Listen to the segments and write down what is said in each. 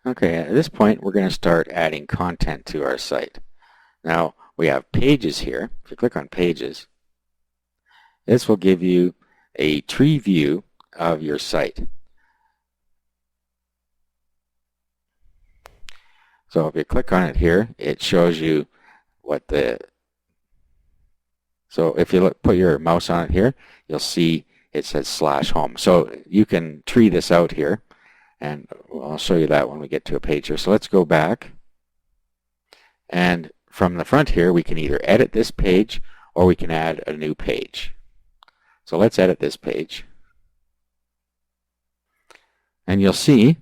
Okay, at this point we're going to start adding content to our site. Now we have pages here. If you click on pages, this will give you a tree view of your site. So if you click on it here, it shows you what the, so if you put your mouse on it here, you'll see it says /home. So you can tree this out here, and I'll show you that when we get to a page here. So let's go back, and from the front here we can either edit this page or we can add a new page. So let's edit this page, and you'll see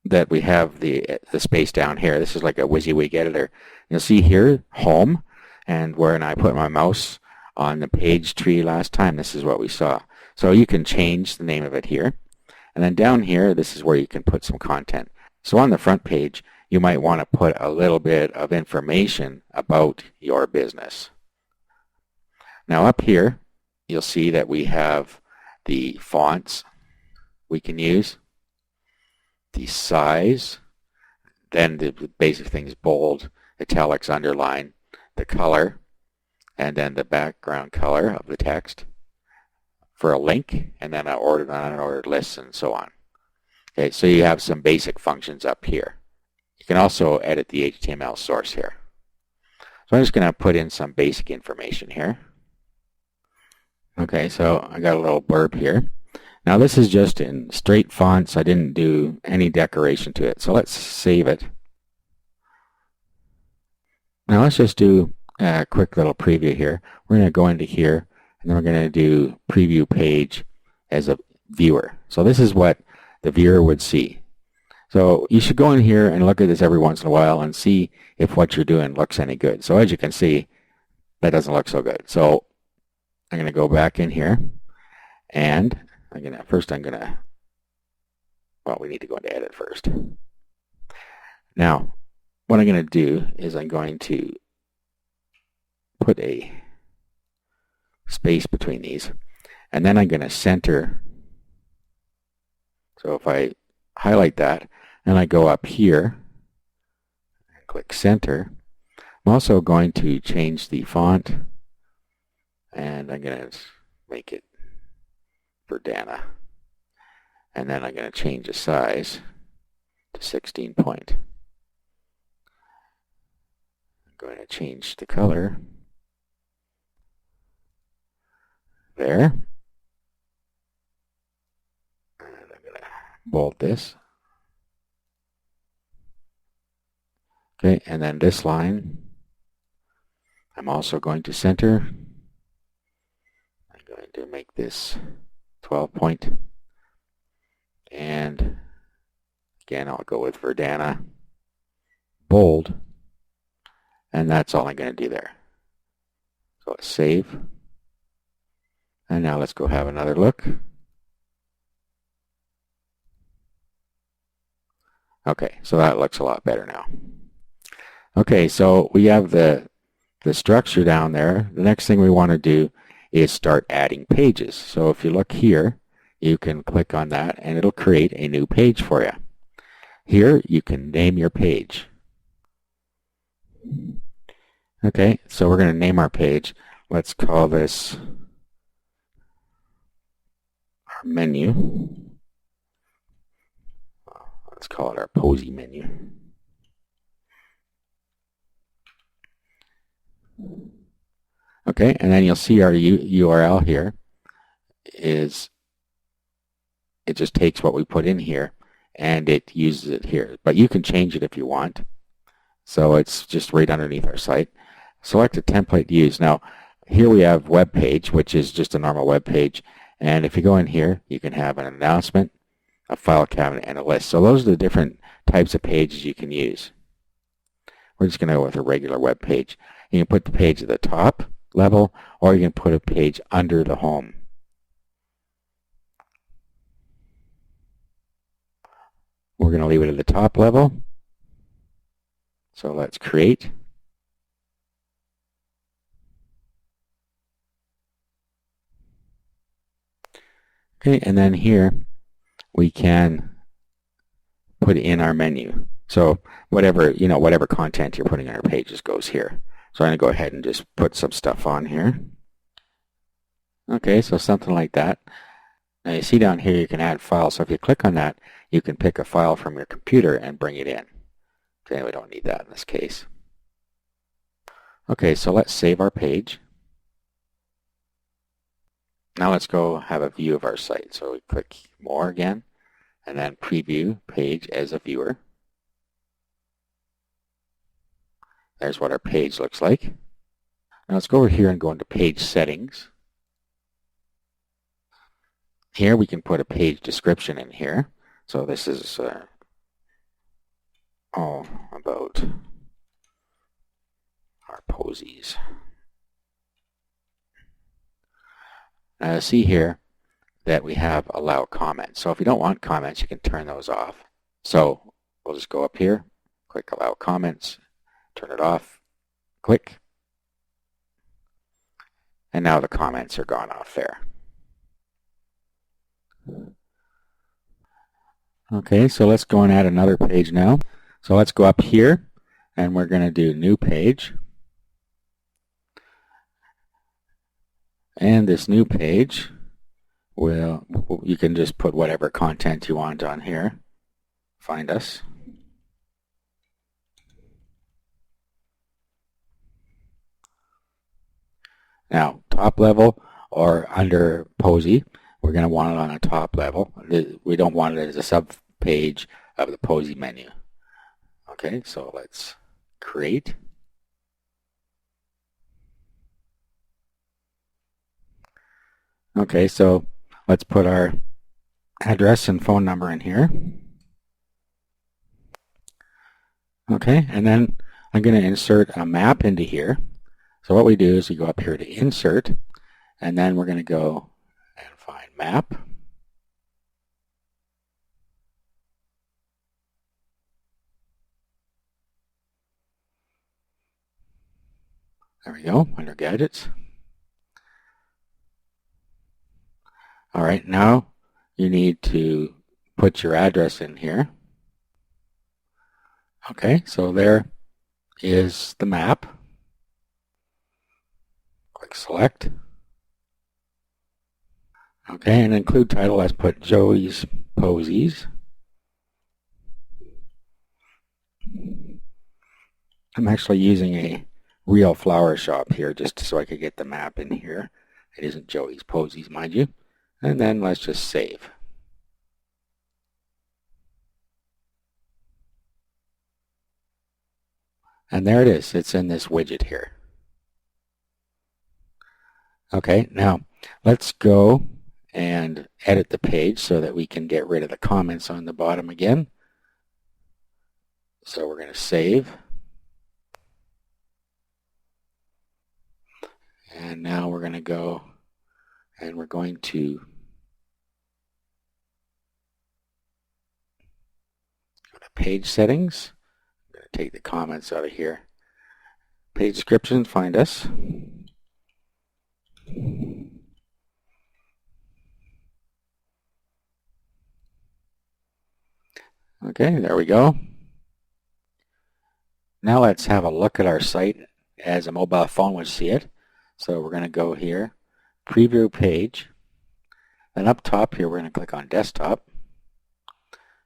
that we have the space down here. This is like a WYSIWYG editor. You'll see here home, and when I put my mouse on the page tree last time, this is what we saw. So you can change the name of it here, and then down here this is where you can put some content. So on the front page you might want to put a little bit of information about your business. Now up here you'll see that we have the fonts we can use, the size, then the basic things: bold, italics, underline, the color, and then the background color of the text for a link, and then an ordered and unordered list, and so on. Okay, so you have some basic functions up here. You can also edit the HTML source here. So I'm just going to put in some basic information here. Okay, so I got a little blurb here. Now this is just in straight fonts. I didn't do any decoration to it. So let's save it. Now let's just do a quick little preview here. We're going to go into here, and then we're going to do preview page as a viewer. So this is what the viewer would see. So you should go in here and look at this every once in a while and see if what you're doing looks any good. So as you can see, that doesn't look so good. So I'm going to go back in here, and I'm going to, well, we need to go into edit first. Now, what I'm going to do is I'm going to put a space between these, and then I'm going to center. So if I highlight that and I go up here and click center, I'm also going to change the font, and I'm going to make it Verdana, and then I'm going to change the size to 16 point. I'm going to change the color there, and I'm going to bold this. Okay, and then this line I'm also going to center. I'm going to make this 12 point, and again I'll go with Verdana, bold, and that's all I'm going to do there. So let's save, and now let's go have another look. Okay, so that looks a lot better now. Okay, so we have the structure down there. The next thing we want to do is start adding pages. So if you look here, you can click on that and it'll create a new page for you. Here you can name your page. Okay, so we're going to name our page. Let's call this our menu. Let's call it our posy menu. Okay, and then you'll see our URL here is, it just takes what we put in here and it uses it here. But you can change it if you want. So it's just right underneath our site. Select a template to use. Now, here we have web page, which is just a normal web page. And if you go in here, you can have an announcement, a file cabinet, and a list. So those are the different types of pages you can use. We're just going to go with a regular web page. You can put the page at the top level, or you can put a page under the home. We're going to leave it at the top level. So let's create. Okay, and then here we can put in our menu. So whatever content you're putting on your pages goes here. So I'm going to go ahead and just put some stuff on here. Okay, so something like that. Now you see down here you can add files. So if you click on that, you can pick a file from your computer and bring it in. Okay, we don't need that in this case. Okay, so let's save our page. Now let's go have a view of our site. So we click More again, and then Preview Page as a viewer. There's what our page looks like. Now let's go over here and go into Page Settings. Here we can put a page description in here. So this is all about our posies. Now see here that we have allow comments. So if you don't want comments, you can turn those off. So we'll just go up here, click allow comments, turn it off, click, and now the comments are gone off there. Okay, so let's go and add another page now. So let's go up here and we're going to do new page. And this new page, you can just put whatever content you want on here. Find us. Now, top level or under Posy, we're going to want it on a top level. We don't want it as a sub-page of the Posy menu. Okay, so let's create. Okay, so let's put our address and phone number in here. Okay, and then I'm going to insert a map into here. So what we do is we go up here to Insert, and then we're going to go and find Map. There we go, under Gadgets. All right, now you need to put your address in here. Okay, so there is the map. Click Select. Okay, and include title, let's put Joey's Posies. I'm actually using a real flower shop here just so I could get the map in here. It isn't Joey's Posies, mind you. And then let's just save. And there it is. It's in this widget here. Okay, now let's go and edit the page so that we can get rid of the comments on the bottom again. So we're going to save. And now we're going to go and we're going to go to page settings. I'm going to take the comments out of here. Page description, find us. Okay, there we go. Now let's have a look at our site as a mobile phone would see it. So we're going to go here, preview page. Then up top here, we're going to click on desktop.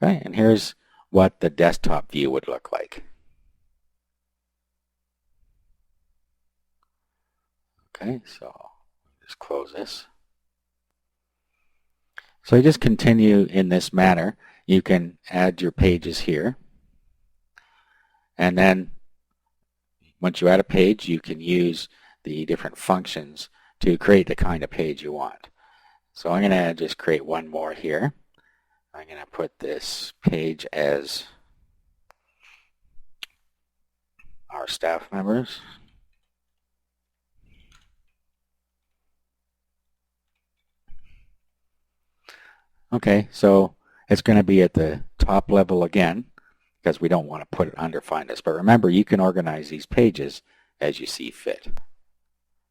Okay, and here's what the desktop view would look like. Okay, so just close this. So you just continue in this manner. You can add your pages here. And then once you add a page, you can use the different functions to create the kind of page you want. So I'm going to just create one more here. I'm going to put this page as our staff members. Okay, so it's going to be at the top level again because we don't want to put it under Find Us. But remember, you can organize these pages as you see fit.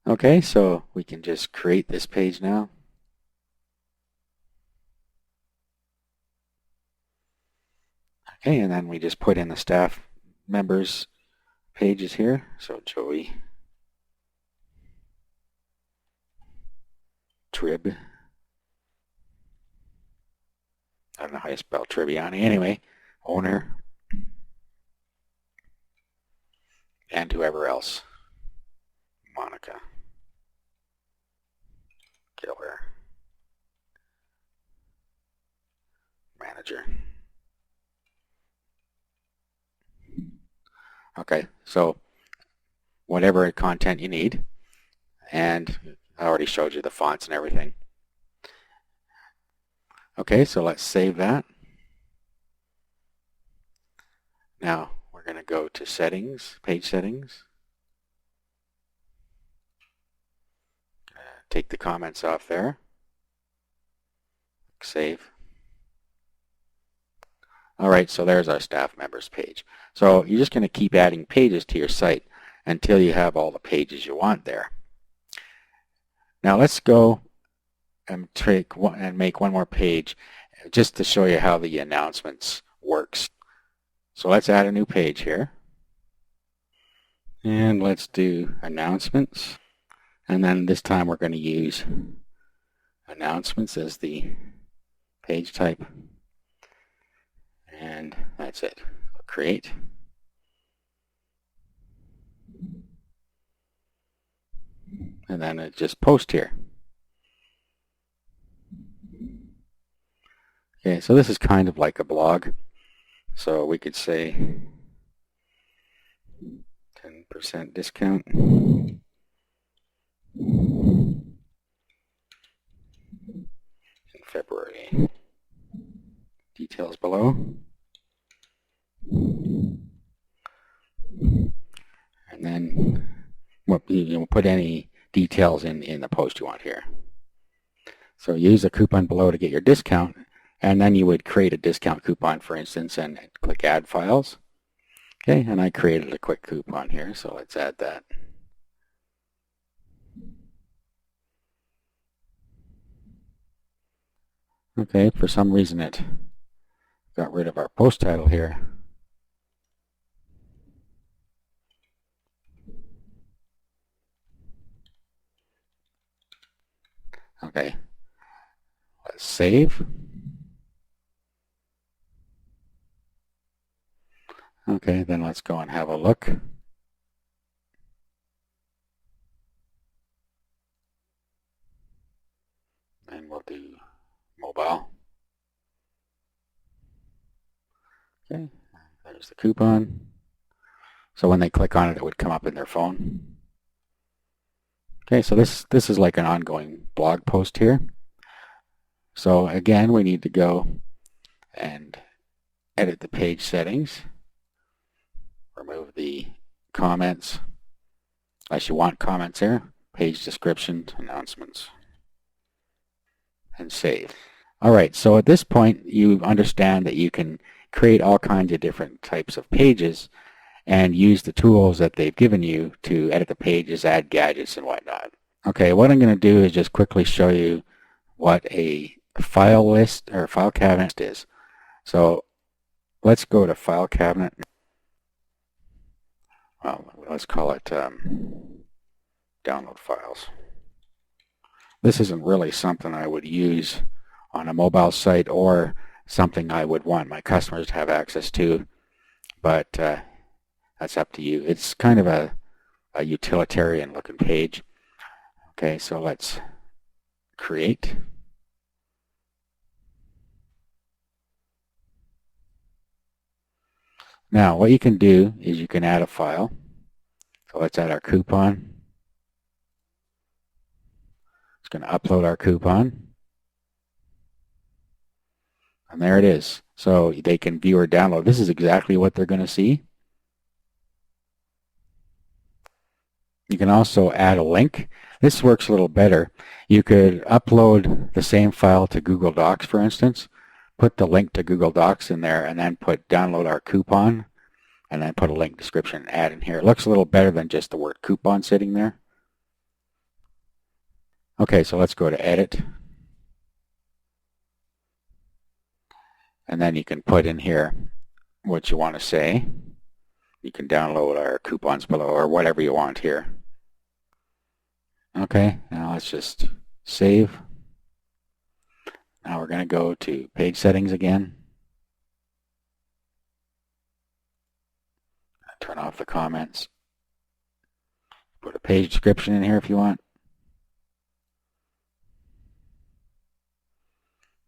Okay, so we can just create this page now. Okay, and then we just put in the staff members pages here. So Joey, Trib, I don't know how you spell Tribbiani. Anyway, owner, and whoever else. Monica, Killer, manager. Okay, so whatever content you need, and I already showed you the fonts and everything. Okay, so let's save that. Now we're going to go to settings, page settings. Take the comments off there. Save. Alright, so there's our staff members page. So you're just going to keep adding pages to your site until you have all the pages you want there. Now let's go and make one more page just to show you how the announcements works. So let's add a new page here. And let's do announcements. And then this time we're going to use announcements as the page type. And that's it. Create. And then it just post here. Okay, so this is kind of like a blog. So we could say 10% discount. In February. Details below. And then you put any details in the post you want here. So use a coupon below to get your discount, and then you would create a discount coupon, for instance, and click Add Files. Okay, and I created a quick coupon here, so let's add that. Okay, for some reason it got rid of our post title here. Okay, let's save. Okay, then let's go and have a look. And we'll do mobile. Okay, there's the coupon. So when they click on it, it would come up in their phone. Okay, so this is like an ongoing blog post here. So again, we need to go and edit the page settings. Remove the comments, unless you want comments here. Page description, announcements, and save. Alright, so at this point you understand that you can create all kinds of different types of pages and use the tools that they've given you to edit the pages, add gadgets, and whatnot. Okay, what I'm going to do is just quickly show you what a file list or file cabinet is. So let's go to File Cabinet. Well, let's call it Download Files. This isn't really something I would use on a mobile site or something I would want my customers to have access to, but that's up to you. It's kind of a utilitarian looking page. Okay, so let's create. Now what you can do is you can add a file. So let's add our coupon. It's going to upload our coupon. And there it is. So they can view or download. This is exactly what they're going to see. You can also add a link. This works a little better. You could upload the same file to Google Docs, for instance, put the link to Google Docs in there, and then put download our coupon, and then put a link description and add in here. It looks a little better than just the word coupon sitting there. Okay, so let's go to edit. And then you can put in here what you want to say. You can download our coupons below or whatever you want here. Okay, now let's just save. Now we're going to go to page settings again. Turn off the comments. Put a page description in here if you want.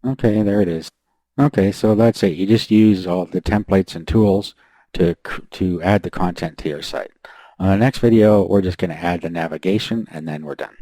Okay, there it is. Okay, so that's it. You just use all the templates and tools to add the content to your site. On the next video, we're just going to add the navigation, and then we're done.